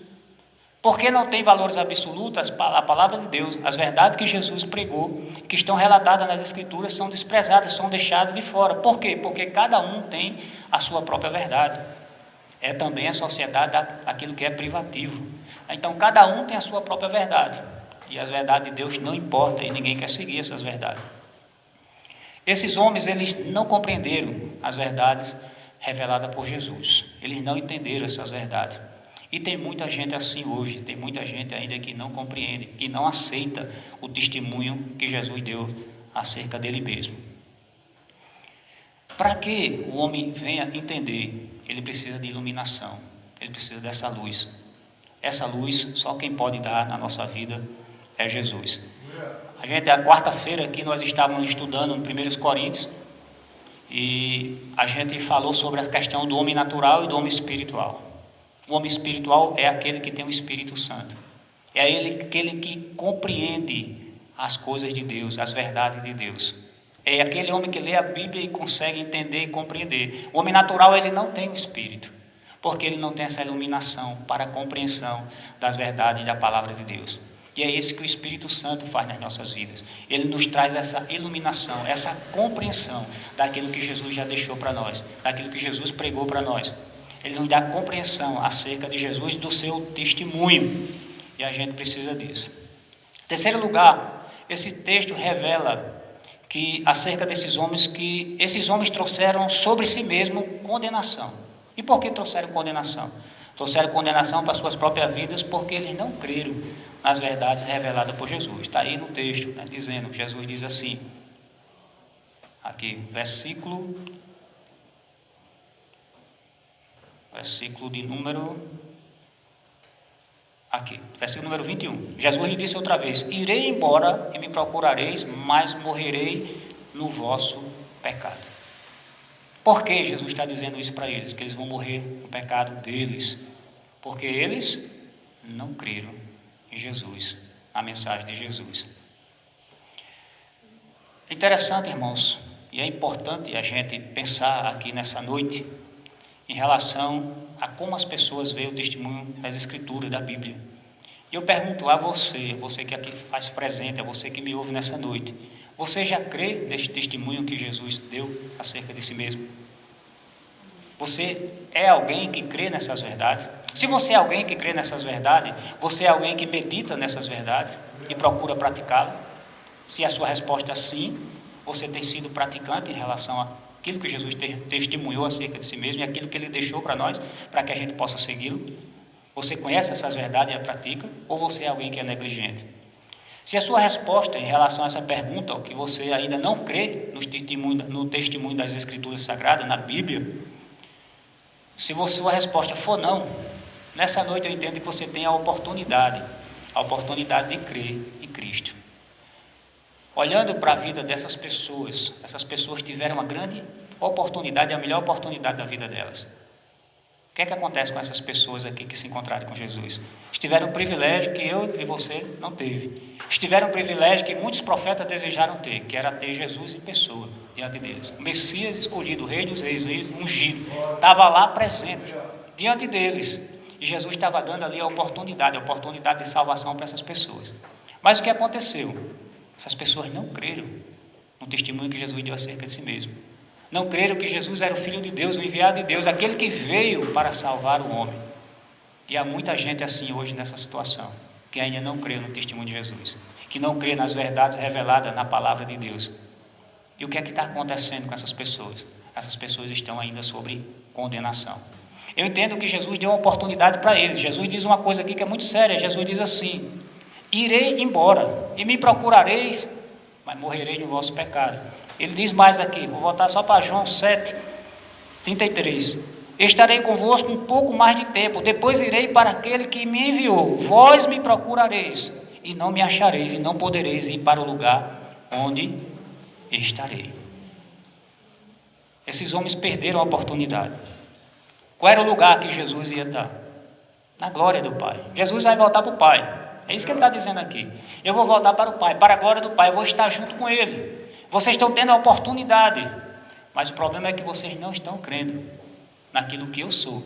Porque não tem valores absolutos, a palavra de Deus, as verdades que Jesus pregou, que estão relatadas nas Escrituras, são desprezadas, são deixadas de fora. Por quê? Porque cada um tem a sua própria verdade. É também a sociedade aquilo que é privativo. Então, cada um tem a sua própria verdade. E as verdades de Deus não importam, e ninguém quer seguir essas verdades. Esses homens, eles não compreenderam as verdades reveladas por Jesus. Eles não entenderam essas verdades. E tem muita gente assim hoje, tem muita gente ainda que não compreende, que não aceita o testemunho que Jesus deu acerca dele mesmo. Para que o homem venha entender, ele precisa de iluminação, ele precisa dessa luz. Essa luz, só quem pode dar na nossa vida é Jesus. A quarta-feira aqui nós estávamos estudando em 1 Coríntios, e a gente falou sobre a questão do homem natural e do homem espiritual. O homem espiritual é aquele que tem o Espírito Santo. É aquele que compreende as coisas de Deus, as verdades de Deus. É aquele homem que lê a Bíblia e consegue entender e compreender. O homem natural, ele não tem o Espírito, porque ele não tem essa iluminação para a compreensão das verdades da palavra de Deus. E é isso que o Espírito Santo faz nas nossas vidas. Ele nos traz essa iluminação, essa compreensão daquilo que Jesus já deixou para nós, daquilo que Jesus pregou para nós. Ele nos dá compreensão acerca de Jesus e do seu testemunho. E a gente precisa disso. Em terceiro lugar, esse texto revela que acerca desses homens, que esses homens trouxeram sobre si mesmos condenação. E por que trouxeram condenação? Trouxeram condenação para suas próprias vidas porque eles não creram nas verdades reveladas por Jesus. Está aí no texto, né, dizendo, Jesus diz assim, aqui, versículo de número Aqui, versículo número 21. Jesus lhe disse outra vez: irei embora e me procurareis, mas morrerei no vosso pecado. Por que Jesus está dizendo isso para eles? Que eles vão morrer no pecado deles. Porque eles não creram em Jesus, na mensagem de Jesus. É interessante, irmãos, e é importante a gente pensar aqui nessa noite em relação a como as pessoas veem o testemunho das Escrituras, da Bíblia. E eu pergunto a você que aqui faz presente, a você que me ouve nessa noite, você já crê neste testemunho que Jesus deu acerca de si mesmo? Você é alguém que crê nessas verdades? Se você é alguém que crê nessas verdades, você é alguém que medita nessas verdades e procura praticá-las? Se a sua resposta é sim, você tem sido praticante em relação àquilo que Jesus testemunhou acerca de si mesmo e aquilo que Ele deixou para nós, para que a gente possa segui-lo? Você conhece essas verdades e a pratica? Ou você é alguém que é negligente? Se a sua resposta em relação a essa pergunta, ou que você ainda não crê no testemunho das Escrituras Sagradas, na Bíblia, se a sua resposta for não, nessa noite eu entendo que você tem a oportunidade de crer em Cristo. Olhando para a vida dessas pessoas, essas pessoas tiveram uma grande oportunidade, a melhor oportunidade da vida delas. O que é que acontece com essas pessoas aqui que se encontraram com Jesus? Tiveram um privilégio que eu e você não teve. Tiveram um privilégio que muitos profetas desejaram ter, que era ter Jesus em pessoa diante deles. O Messias escolhido, o Rei dos Reis, o ungido, estava lá presente, diante deles. E Jesus estava dando ali a oportunidade de salvação para essas pessoas. Mas o que aconteceu? Essas pessoas não creram no testemunho que Jesus deu acerca de si mesmo. Não creram que Jesus era o Filho de Deus, o enviado de Deus, aquele que veio para salvar o homem. E há muita gente assim hoje nessa situação, que ainda não crê no testemunho de Jesus, que não crê nas verdades reveladas na palavra de Deus. E o que é que está acontecendo com essas pessoas? Essas pessoas estão ainda sob condenação. Eu entendo que Jesus deu uma oportunidade para eles. Jesus diz uma coisa aqui que é muito séria. Jesus diz assim: irei embora e me procurareis, mas morrerei no vosso pecado. Ele diz mais aqui, vou voltar só para João 7:33. Estarei convosco um pouco mais de tempo, depois irei para aquele que me enviou. Vós me procurareis e não me achareis, e não podereis ir para o lugar onde estarei. Esses homens perderam a oportunidade. Qual era o lugar que Jesus ia estar? Na glória do Pai. Jesus vai voltar para o Pai. É isso que ele está dizendo aqui. Eu vou voltar para o Pai, para a glória do Pai. Eu vou estar junto com Ele. Vocês estão tendo a oportunidade, mas o problema é que vocês não estão crendo naquilo que eu sou,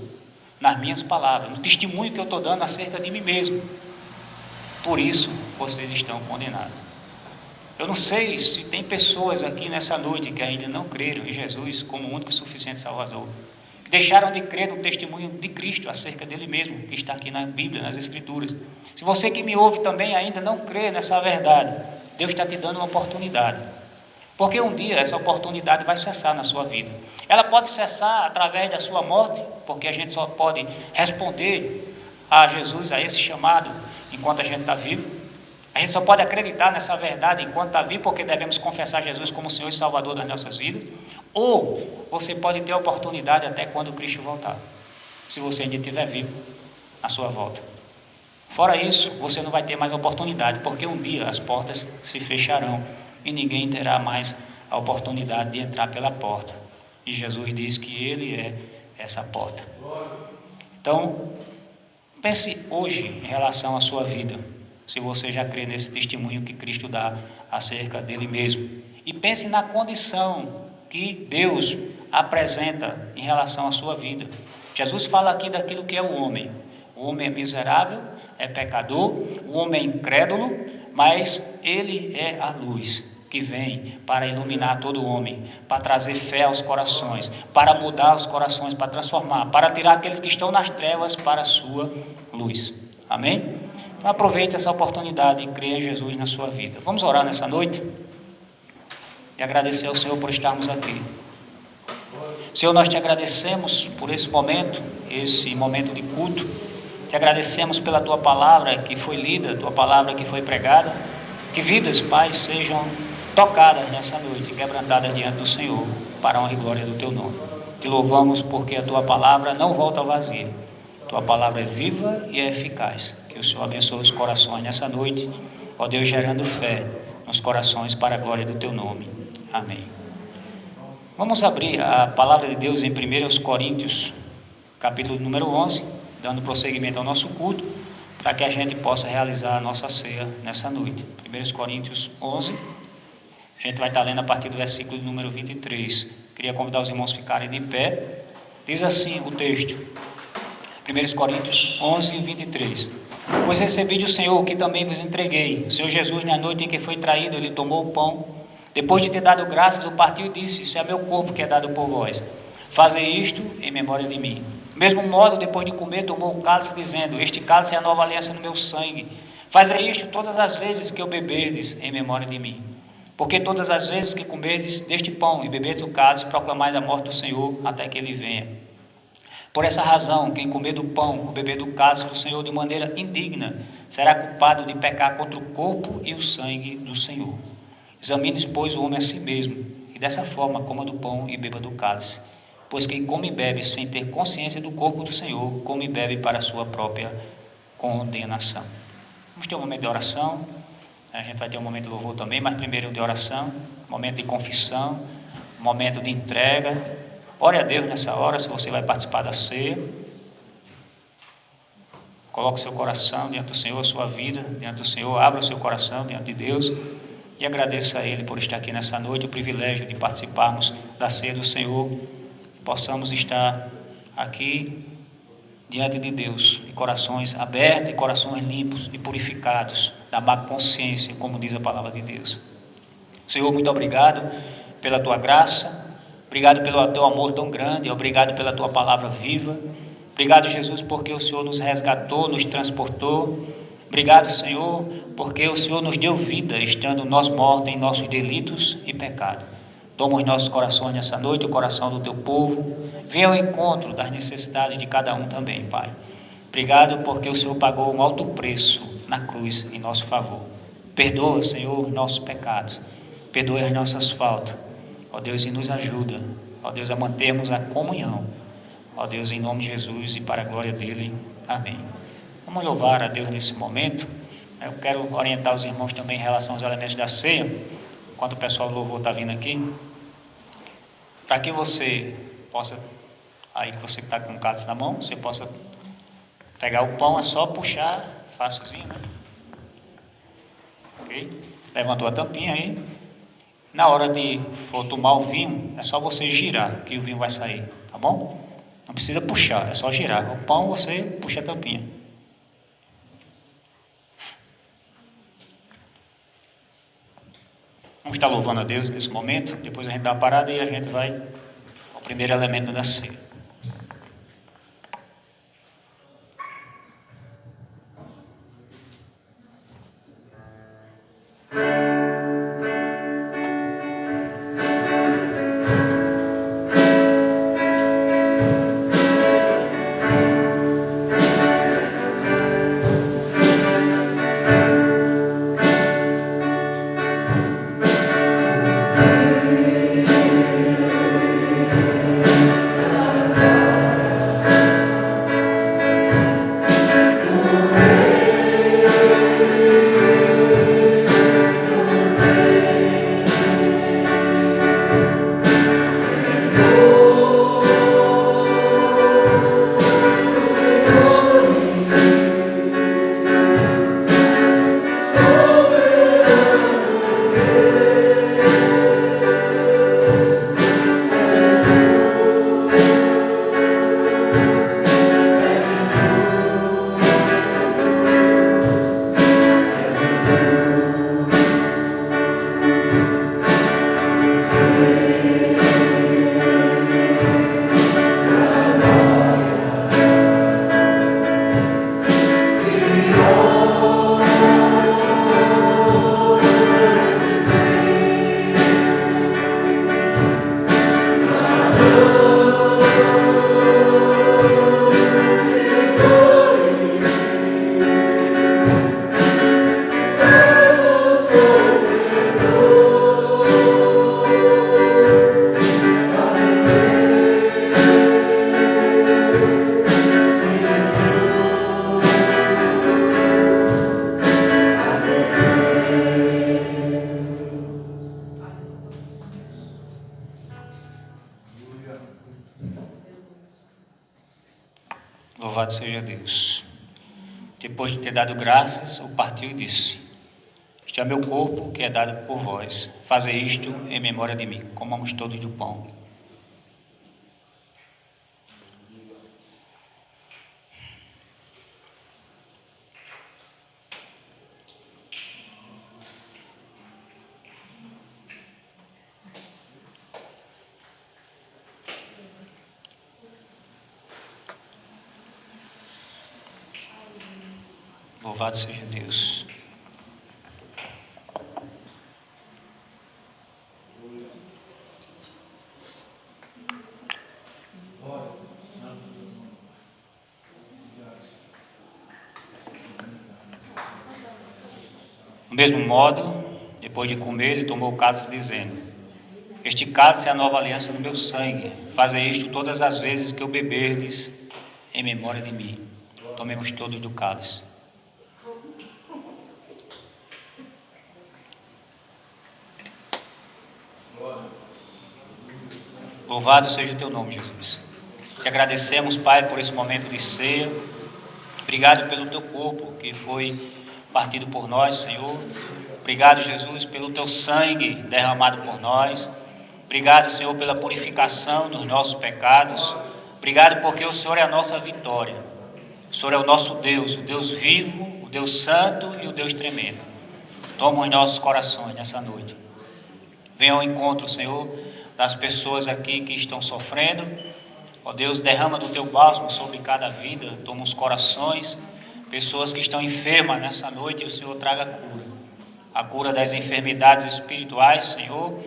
nas minhas palavras, no testemunho que eu estou dando acerca de mim mesmo. Por isso, vocês estão condenados. Eu não sei se tem pessoas aqui nessa noite que ainda não creram em Jesus como o único e suficiente Salvador, que deixaram de crer no testemunho de Cristo acerca dele mesmo, que está aqui na Bíblia, nas Escrituras. Se você que me ouve também ainda não crê nessa verdade, Deus está te dando uma oportunidade. Porque um dia essa oportunidade vai cessar na sua vida. Ela pode cessar através da sua morte, porque a gente só pode responder a Jesus, a esse chamado, enquanto a gente está vivo. A gente só pode acreditar nessa verdade enquanto está vivo, porque devemos confessar Jesus como Senhor e Salvador das nossas vidas. Ou você pode ter a oportunidade até quando Cristo voltar, se você ainda estiver vivo na sua volta. Fora isso, você não vai ter mais oportunidade, porque um dia as portas se fecharão e ninguém terá mais a oportunidade de entrar pela porta. E Jesus diz que Ele é essa porta. Então, pense hoje em relação à sua vida, se você já crê nesse testemunho que Cristo dá acerca dele mesmo. E pense na condição que Deus apresenta em relação à sua vida. Jesus fala aqui daquilo que é o homem. O homem é miserável, é pecador, o homem é incrédulo, mas ele é a luz que vem para iluminar todo homem, para trazer fé aos corações, para mudar os corações, para transformar, para tirar aqueles que estão nas trevas para a sua luz. Amém? Então aproveite essa oportunidade e creia em Jesus na sua vida. Vamos orar nessa noite e agradecer ao Senhor por estarmos aqui. Senhor, nós te agradecemos por esse momento de culto. Te agradecemos pela tua palavra que foi lida, tua palavra que foi pregada. Que vidas, Pai, sejam tocadas nessa noite, quebrantadas diante do Senhor, para a honra e glória do teu nome. Te louvamos porque a tua palavra não volta vazia. Tua palavra é viva e é eficaz. Que o Senhor abençoe os corações nessa noite, ó Deus, gerando fé nos corações para a glória do Teu nome. Amém. Vamos abrir a palavra de Deus em 1 Coríntios, capítulo número 11, dando prosseguimento ao nosso culto, para que a gente possa realizar a nossa ceia nessa noite. 1 Coríntios 11, a gente vai estar lendo a partir do versículo número 23. Queria convidar os irmãos a ficarem de pé. Diz assim o texto, 1 Coríntios 11, 23. Pois recebi do Senhor o que também vos entreguei. O Senhor Jesus, na noite em que foi traído, ele tomou o pão. Depois de ter dado graças, o partiu e disse: isso é meu corpo que é dado por vós. Fazei isto em memória de mim. Do mesmo modo, depois de comer, tomou o cálice, dizendo: este cálice é a nova aliança no meu sangue. Fazei isto todas as vezes que eu beberdes em memória de mim. Porque todas as vezes que comerdes deste pão e beberdes o cálice, proclamais a morte do Senhor até que ele venha. Por essa razão, quem comer do pão ou beber do cálice do Senhor de maneira indigna, será culpado de pecar contra o corpo e o sangue do Senhor. Examine, pois, o homem a si mesmo, e dessa forma coma do pão e beba do cálice. Pois quem come e bebe sem ter consciência do corpo do Senhor, come e bebe para a sua própria condenação. Vamos ter um momento de oração. A gente vai ter um momento de louvor também, mas primeiro de oração, momento de confissão, momento de entrega. Ore a Deus nessa hora, se você vai participar da ceia. Coloque seu coração diante do Senhor, sua vida diante do Senhor. Abra o seu coração diante de Deus e agradeça a Ele por estar aqui nessa noite, o privilégio de participarmos da ceia do Senhor. Possamos estar aqui diante de Deus, de corações abertos e corações limpos e purificados da má consciência, como diz a palavra de Deus. Senhor, muito obrigado pela Tua graça. Obrigado pelo Teu amor tão grande, obrigado pela Tua palavra viva. Obrigado, Jesus, porque o Senhor nos resgatou, nos transportou. Obrigado, Senhor, porque o Senhor nos deu vida, estando nós mortos em nossos delitos e pecados. Toma os nossos corações nessa noite, o coração do Teu povo. Venha ao encontro das necessidades de cada um também, Pai. Obrigado porque o Senhor pagou um alto preço na cruz em nosso favor. Perdoa, Senhor, nossos pecados. Perdoa as nossas faltas. Ó Deus, e nos ajuda, ó Deus, a mantermos a comunhão, ó Deus, em nome de Jesus e para a glória dele, amém. Vamos louvar a Deus nesse momento. Eu quero orientar os irmãos também em relação aos elementos da ceia, enquanto o pessoal do louvor está vindo aqui, para que você possa, aí que você está com o cálice na mão, você possa pegar o pão, é só puxar, facilzinho, né? Ok? Levantou a tampinha aí. Na hora de for tomar o vinho, é só você girar, que o vinho vai sair, tá bom? Não precisa puxar, é só girar. O pão você puxa a tampinha. Vamos estar louvando a Deus nesse momento, depois a gente dá uma parada e a gente vai ao primeiro elemento da ceia. Louvado seja Deus. Depois de ter dado graças, o partiu e disse: Este é meu corpo que é dado por vós. Fazei isto em memória de mim. Comamos todos do pão. Louvado seja Deus. Do mesmo modo, depois de comer, ele tomou o cálice, dizendo: Este cálice é a nova aliança no meu sangue. Fazei isto todas as vezes que eu beberdes em memória de mim. Tomemos todos do cálice. Louvado seja o teu nome, Jesus. Te agradecemos, Pai, por esse momento de ceia. Obrigado pelo teu corpo que foi partido por nós, Senhor. Obrigado, Jesus, pelo teu sangue derramado por nós. Obrigado, Senhor, pela purificação dos nossos pecados. Obrigado porque o Senhor é a nossa vitória. O Senhor é o nosso Deus, o Deus vivo, o Deus santo e o Deus tremendo. Toma os nossos corações nessa noite. Venha ao encontro, Senhor, das pessoas aqui que estão sofrendo. Ó Deus, derrama do teu bálsamo sobre cada vida. Toma os corações. Pessoas que estão enfermas nessa noite, o Senhor traga cura. A cura das enfermidades espirituais, Senhor.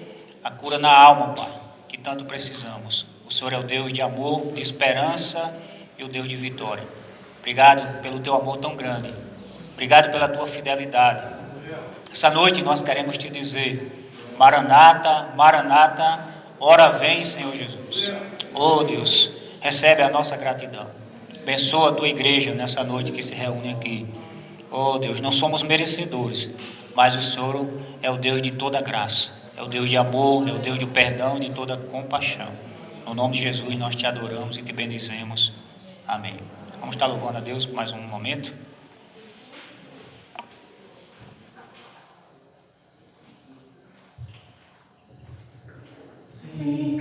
A cura na alma, Pai, que tanto precisamos. O Senhor é o Deus de amor, de esperança e o Deus de vitória. Obrigado pelo teu amor tão grande. Obrigado pela tua fidelidade. Essa noite nós queremos te dizer: Maranata, Maranata, ora vem, Senhor Jesus. Oh Deus, recebe a nossa gratidão. Abençoa a tua igreja nessa noite que se reúne aqui. Oh Deus, não somos merecedores, mas o Senhor é o Deus de toda graça. É o Deus de amor, é o Deus de perdão e de toda compaixão. No nome de Jesus nós te adoramos e te bendizemos. Amém. Vamos estar louvando a Deus por mais um momento. Sim.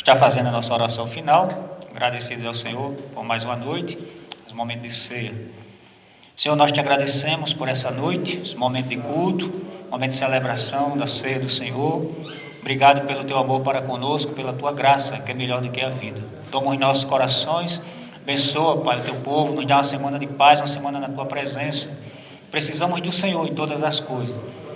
Está fazendo a nossa oração final, agradecidos ao Senhor por mais uma noite, esse momento de ceia. Senhor, nós te agradecemos por essa noite, esse momento de culto, momento de celebração da ceia do Senhor. Obrigado pelo teu amor para conosco, pela tua graça, que é melhor do que a vida. Toma os nossos corações, abençoa, Pai, o teu povo, nos dá uma semana de paz, uma semana na tua presença. Precisamos do Senhor em todas as coisas.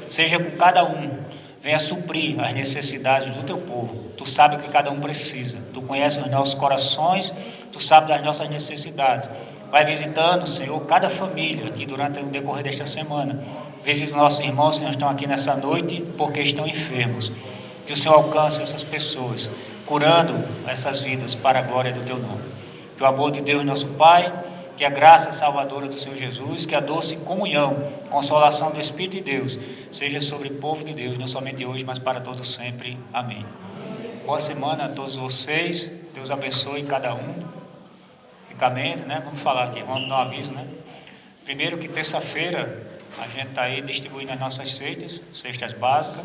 Seja com cada um, venha suprir as necessidades do teu povo. Tu sabes o que cada um precisa, tu conheces os nossos corações, tu sabes das nossas necessidades. Vai visitando, Senhor, cada família aqui durante o decorrer desta semana. Visita os nossos irmãos que não estão aqui nessa noite porque estão enfermos. Que o Senhor alcance essas pessoas, curando essas vidas para a glória do teu nome. Que o amor de Deus, nosso Pai, que a graça salvadora do Senhor Jesus, que a doce comunhão, consolação do Espírito de Deus, seja sobre o povo de Deus, não somente hoje, mas para todos sempre. Amém. Boa semana a todos vocês. Deus abençoe cada um. Ricamente, né? Vamos falar aqui, vamos dar um aviso, né? Primeiro que terça-feira a gente está aí distribuindo as nossas cestas básicas.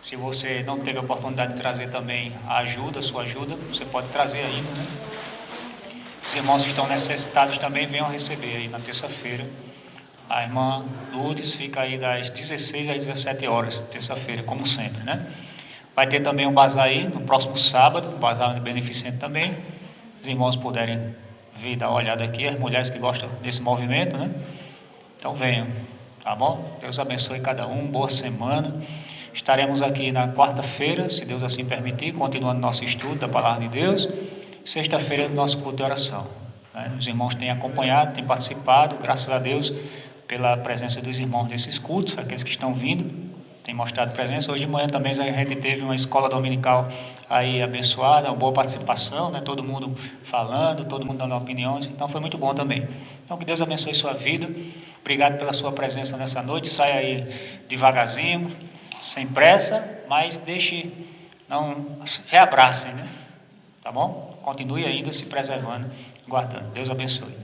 Se você não teve a oportunidade de trazer também a ajuda, sua ajuda, você pode trazer ainda, né? Os irmãos que estão necessitados também venham receber aí na terça-feira. A irmã Lourdes fica aí das 16 às 17 horas, terça-feira, como sempre, né? Vai ter também um bazar aí no próximo sábado, um bazar beneficente também. Os irmãos puderem vir dar uma olhada aqui, as mulheres que gostam desse movimento, né? Então venham, tá bom? Deus abençoe cada um, boa semana. Estaremos aqui na quarta-feira, se Deus assim permitir, continuando nosso estudo da Palavra de Deus. Sexta-feira, nosso culto de oração. Os irmãos têm acompanhado, têm participado, graças a Deus, pela presença dos irmãos desses cultos, aqueles que estão vindo, têm mostrado presença. Hoje de manhã também a gente teve uma escola dominical aí abençoada, uma boa participação, né? Todo mundo falando, todo mundo dando opiniões, então foi muito bom também. Então que Deus abençoe sua vida. Obrigado pela sua presença nessa noite. Saia aí devagarzinho, sem pressa, mas já abracem, né? Tá bom? Continue ainda se preservando, guardando. Deus abençoe.